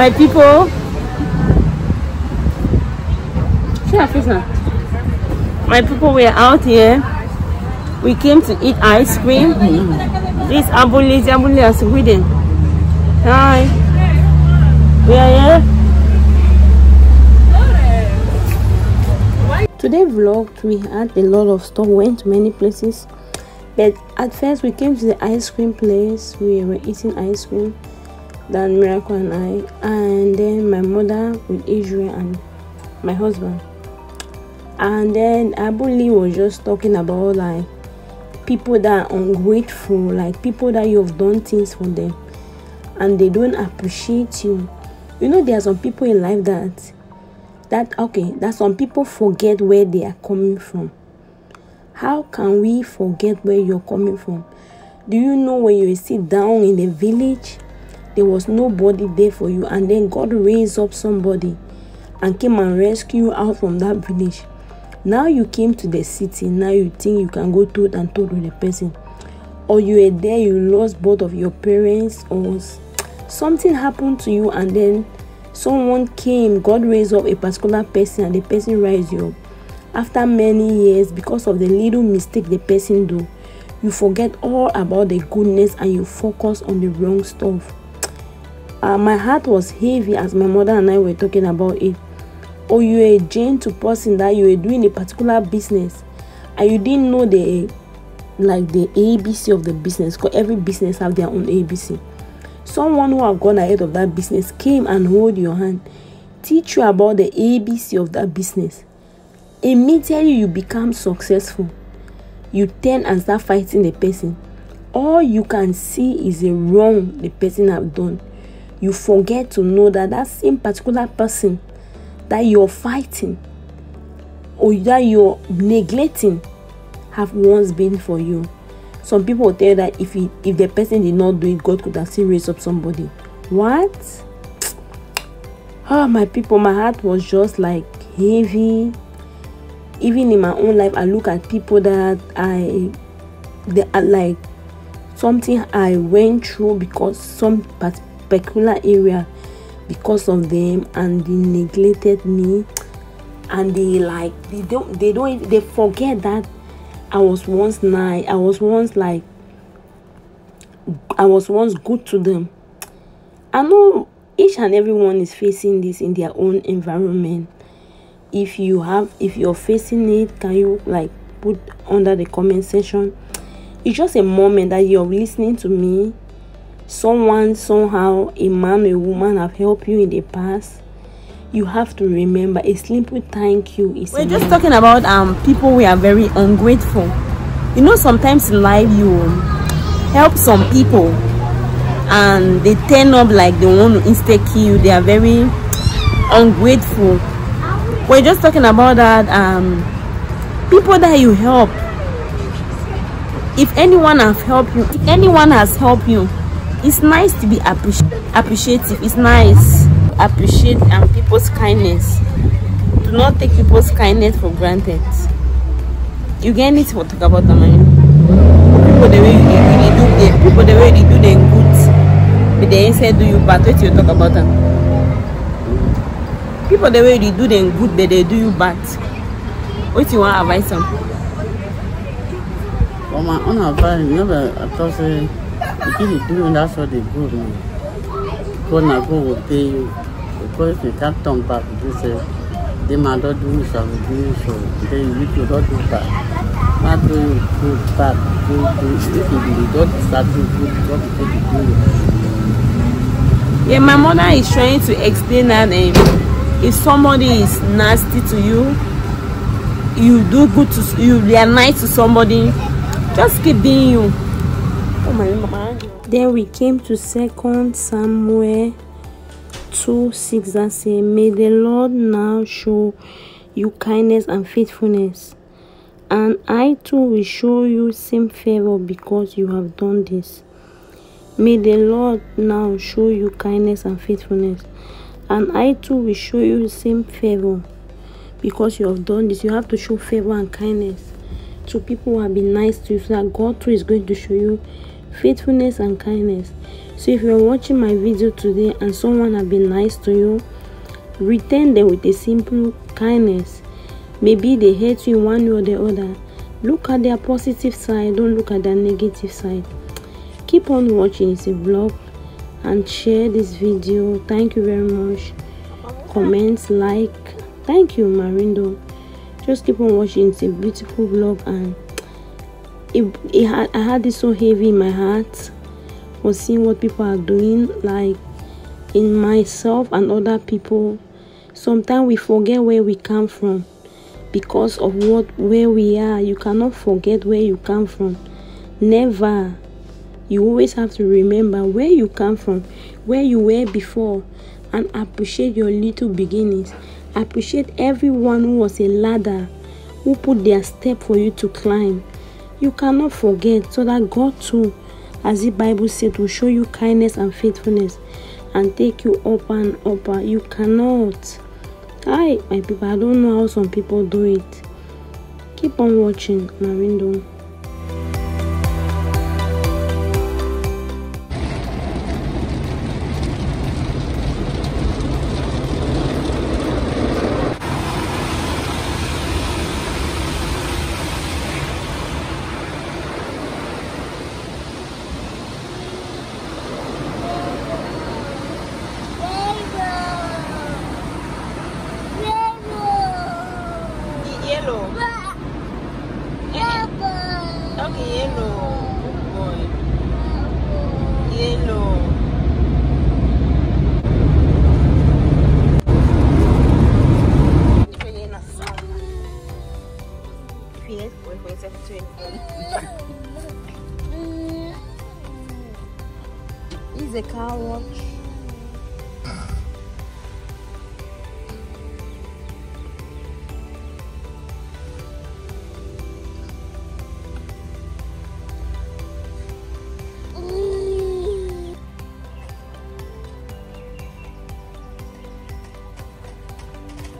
My people, my people, we are out here. We came to eat ice cream. This Abuli is reading. Hi, we are here. Today vlog, we had a lot of stuff, went to many places, but at first we came to the ice cream place. We were eating ice cream, then Miracle and I, and then my mother with Israel and my husband. And then Abuli was just talking about like people that are ungrateful, like people that you have done things for them and they don't appreciate you. You know, there are some people in life that some people forget where they are coming from. How can we forget where you're coming from? Do you know when you sit down in a village, there was nobody there for you, and then God raised up somebody and came and rescued you out from that village? Now you came to the city, now you think you can go toe and toe with the person, or you were there, you lost both of your parents, or something happened to you, and then someone came, God raised up a particular person, and the person raised you up. After many years, because of the little mistake the person do, you forget all about the goodness and you focus on the wrong stuff. My heart was heavy as my mother and I were talking about it. Or you were a gentle person that you were doing a particular business and you didn't know the ABC of the business, because every business have their own ABC. Someone who have gone ahead of that business came and hold your hand, teach you about the ABC of that business. Immediately you become successful. You turn and start fighting the person. All you can see is the wrong the person have done. You forget to know that that same particular person that you're fighting or that you're neglecting have once been for you. Some people will tell you that if the person did not do it, God could have still raised up somebody. What? Oh, my people, my heart was just like heavy. Even in my own life, I look at people that they are like something I went through because some particular area, because of them, and they neglected me, and they forget that I was once nice, I was once good to them. I know each and everyone is facing this in their own environment. If you're facing it, can you like put under the comment section? It's just a moment that you're listening to me. Someone, somehow, a man or a woman have helped you in the past. You have to remember a simple thank you is we're just talking about people we are very ungrateful. You know, sometimes in life you help some people and they turn up like they want to insta kill you. They are very ungrateful. We're just talking about that people that you help. If anyone has helped you, it's nice to be appreciative. It's nice to appreciate people's kindness. Do not take people's kindness for granted. You get anything to talk about them? People the way you do them good, but they ain't say do you bad. What you talk about them? People the way you do them good, but they do you bad. What you want to advise them? For my own advice, never because if you do that's what they do. God now go will pay you. Because if you can't turn back, you say they might not do so, then you do not do bad. Not do good bad, do if you don't start to do what you do. Yeah, my mother is trying to explain that if somebody is nasty to you, you do good to you, they are nice to somebody, just keep being you. Oh my mama. Then we came to 2 Samuel 2:6 that say, may the Lord now show you kindness and faithfulness, and I too will show you same favor because you have done this. May the Lord now show you kindness and faithfulness, and I too will show you same favor because you have done this. You have to show favor and kindness to people who have been nice to you, so that God too is going to show you faithfulness and kindness. So if you're watching my video today and someone has been nice to you, return them with a simple kindness. Maybe they hate you one way or the other. Look at their positive side, don't look at their negative side. Keep on watching. It's a vlog, and share this video. Thank you very much. Comment, like. Thank you, Marindo. Just keep on watching. It's a beautiful vlog, and I had this so heavy in my heart for seeing what people are doing, like in myself and other people. Sometimes we forget where we come from because of where we are. You cannot forget where you come from. Never. You always have to remember where you come from, where you were before, and appreciate your little beginnings. Appreciate everyone who was a ladder, who put their step for you to climb. You cannot forget, so that God too, as the Bible said, will show you kindness and faithfulness and take you up and up. You cannot. Hi, my people. I don't know how some people do it. Keep on watching, Marindo. Is a car wash.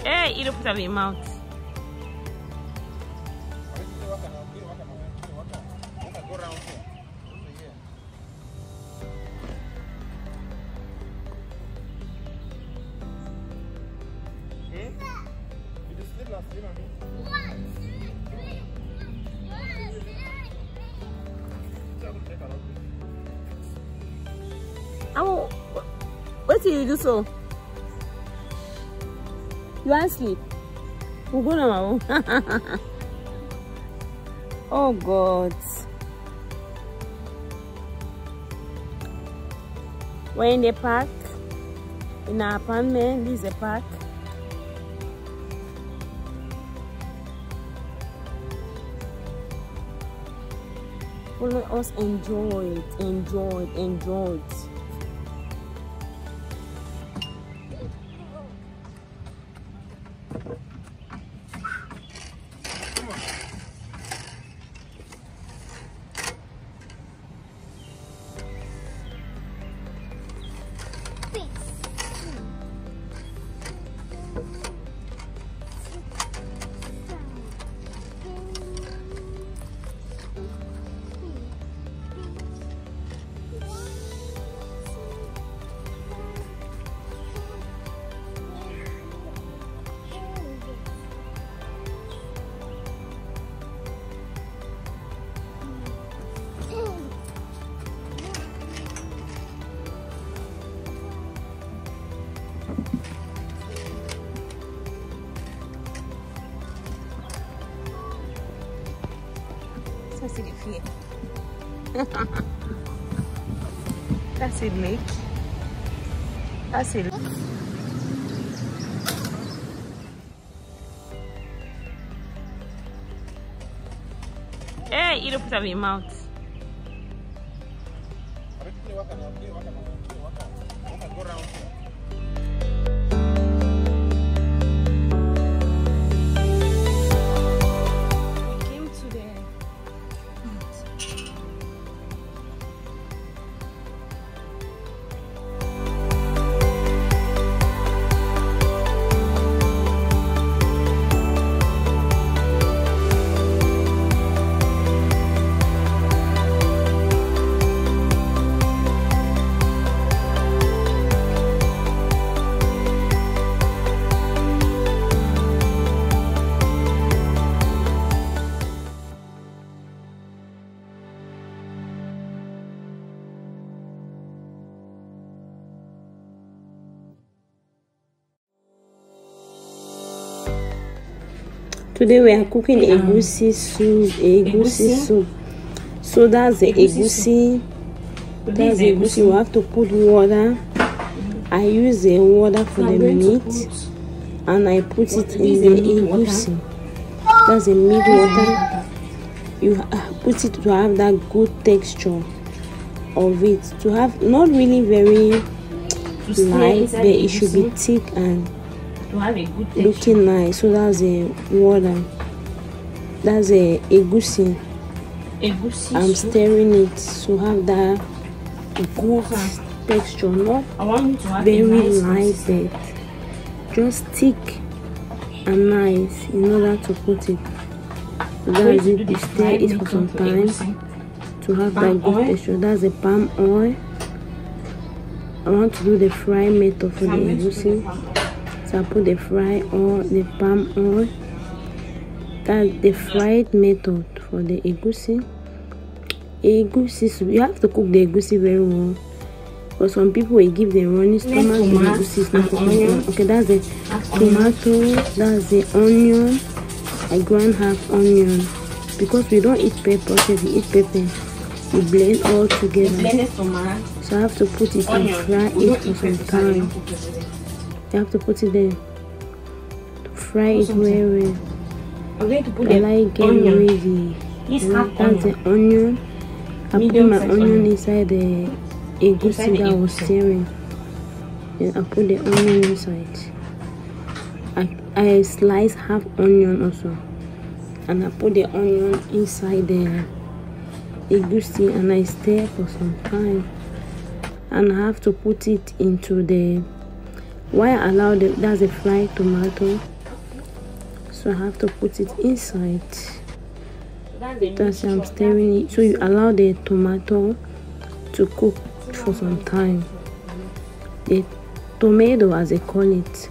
Hey, you don't put up your mouth. What do you do so? You want sleep? We'll go now. Oh God. We're in the park. In our apartment. This is a park. Let us enjoy it. Enjoy it. That's it here. That's it, lake. That's it. Hey, you don't put up your mouth. Today we are cooking egusi soup. So that's the egusi. That's the egusi. We have to put water. I use the water for the meat, and I put it in the egusi. That's the meat water. You put it to have that good texture of it. To have not really very light, but it should be thick and to have a good looking nice. So that's the water. That's the egusi. I'm stirring it to have that good texture, not very light, but just thick and nice in order to put it. So that's it. You stir it for some time to have that good texture. That's the palm oil. I want to do the fry method for the egusi. So I put the palm oil. That's the fried method for the egusi. Egusi soup. You have to cook the egusi very well. For some people, we give the running stomach. The egusi is not onion. Okay, that's the tomato. That's the onion. I grind half onion because we don't eat pepper. If we eat pepper, we blend all together. So I have to put it and fry it for some time. You have to put it there to fry it very well. I'm going to put I like get ready. That's the onion. I put my onion inside the egusi that I was stirring. Then I put the onion inside. I slice half onion also, and I put the onion inside the egusi and I stir for some time. And I have to put it into the that's a fried tomato. So I have to put it inside. That's I'm stirring it. So you allow the tomato to cook for some time. The tomato, as they call it,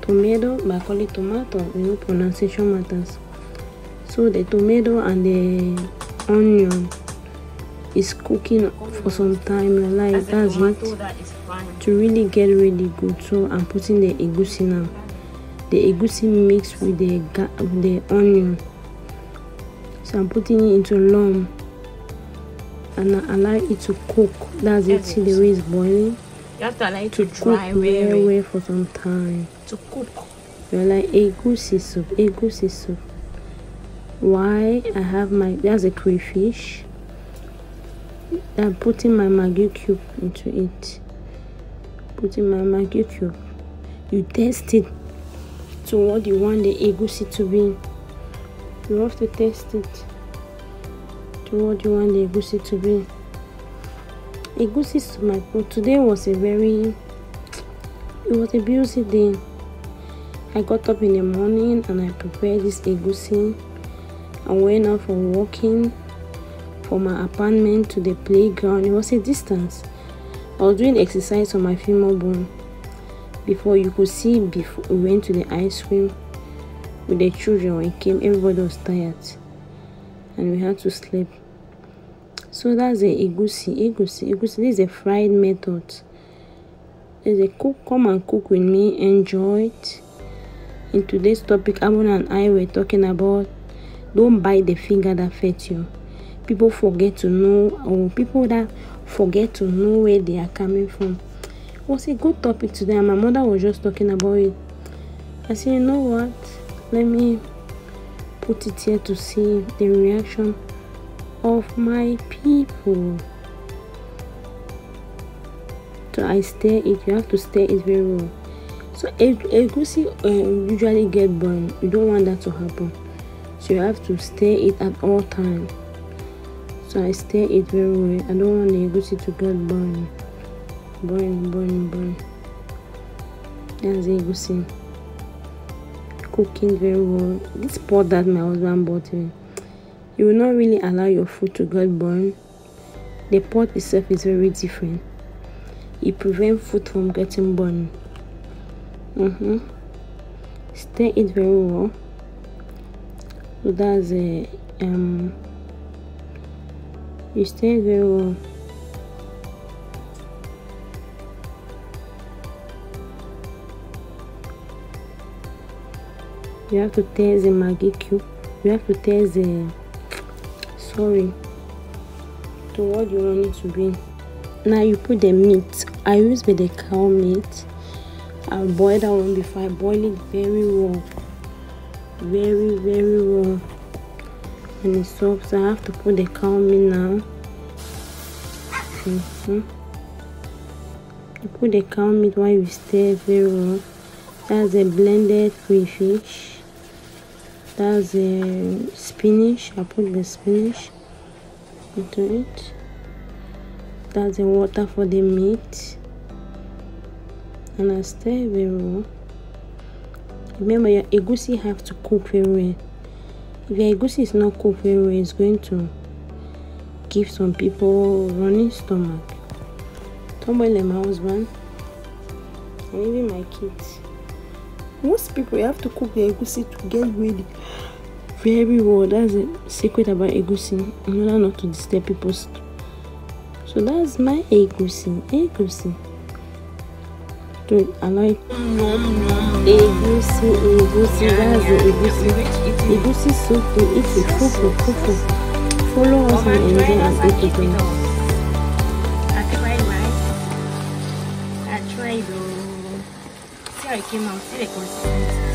tomato, but I call it tomato. Pronunciation matters. So the tomato and the onion is cooking for some time. Like that's it to really get really good. So I'm putting the egusi now. The egusi mixed with the onion. So I'm putting it into lump and I allow it to cook. That's it. See the way it's boiling. You have to allow it to cook very well for some time. To cook. You're like egusi soup. Why I have that's a crayfish. I'm putting my Maggi cube into it. Putting my Maggi cube. You taste it to what you want the egusi to be. You have to taste it to what you want the egusi to be. Egusi soup, my food. Today was a busy day. I got up in the morning and I prepared this egusi. I went out for walking from my apartment to the playground. It was a distance. I was doing exercise on my femur bone. Before we went to the ice cream with the children. When it came, everybody was tired and we had to sleep. So that's the egusi. This is a fried method. There's a cook. Come and cook with me. Enjoy it. In today's topic, Abona and I were talking about don't bite the finger that fed you. People forget to know, or people that forget to know where they are coming from. It was a good topic today, and my mother was just talking about it. I said, you know what? Let me put it here to see the reaction of my people. So I stir it. You have to stir it very well. So egusi usually get burned. You don't want that to happen. So you have to stir it at all times. So I stir it very well. I don't want the egusi to get burned. Burn. That's the egusi. Cooking very well. This pot that my husband bought me, you will not really allow your food to get burned. The pot itself is very different. It prevents food from getting burned. Stir it very well. So that's a you stir it very well. You have to taste the Maggi cube. You have to taste the to what you want it to be. Now you put the meat. I use the cow meat. I'll boil that one before I boil it very raw. Very raw. And it's soft, so I have to put the cow meat now. You put the cow meat while you stir very raw. That's a blended crayfish. That's the spinach. I put the spinach into it. That's the water for the meat. And I stir very well. Remember, your egusi have to cook very well. If your egusi is not cooked very well, it's going to give some people running stomach. Tomboy like my husband and even my kids. Most people, you have to cook the egusi to get ready very well. That's the secret about egusi, in order not to disturb people's. So that's my egusi. To allow it. Egusi, that's the egusi. Egusi soup, we eat it. Fufu. Follow us and enjoy and eat it. I tried rice. I tried. See how it came out. See the consistency.